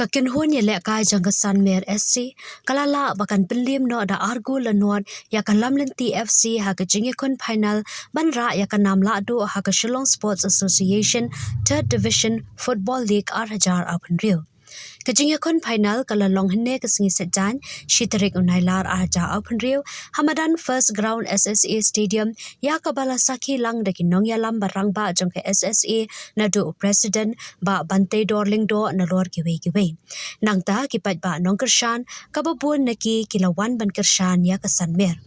Kakin hon ya lek kai jang kesan mer SC kalala bakan penlim no da argu lenot ya kalam lenti FC ha ke jingi kon final banra ya kanam la do ha ke Shillong Sports Association Third Division Football League Hajar Apan Rio. Kejingnya kon final kala long hene kesengi sejan shiterik unailar aja Apan Rio Hamadan First Ground SSA Stadium ya kabala saki lang deki nong yalam barang ba jang ke SSA nadu President ba Bante Dorling do nalor giwe nang ta kipat ba nong kershan kababun neki kilawan ban kershan ya kesan mer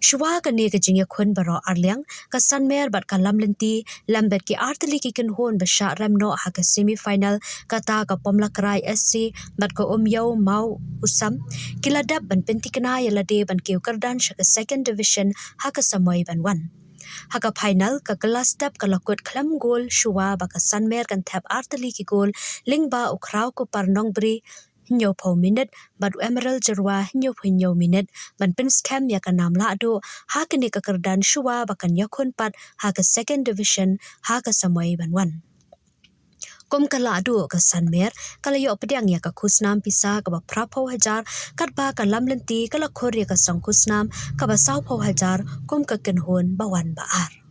Shua kani kejingnya kun baro arliang kesan mer bat kalam lenti lambet ki arteli ki ken hon besha remno ha ke semi final kata ka pomla krai SC bat ko yau mau usam kiladap ban penti kena ya lade ban kiu kardan sha ke second division ha ke samoi ban wan Haka final ka kelas tap kalakut klam gol Shua ba kesan mer kan tap arteli ki gol lingba ukrau ko parnong bri Hinyo po minute but emerald jerwa hinyo minute ban pin scam ya kanam la do ha kini kekerdan Shua bakan yakun pat ha ke second division ha ke samoi ban wan Kom kala adu ke sanmer kala yo pediang ya ke kusnam pisa ke ba prapo hajar kat ba ka lam lenti kala khor ya ke sang kusnam ka ba sau po hajar kom ke kenhon bawan baar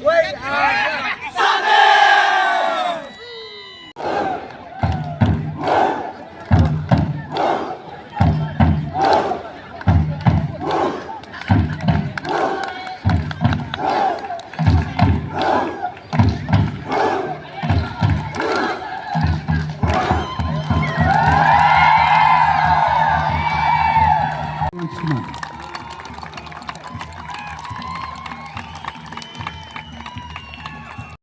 Wait,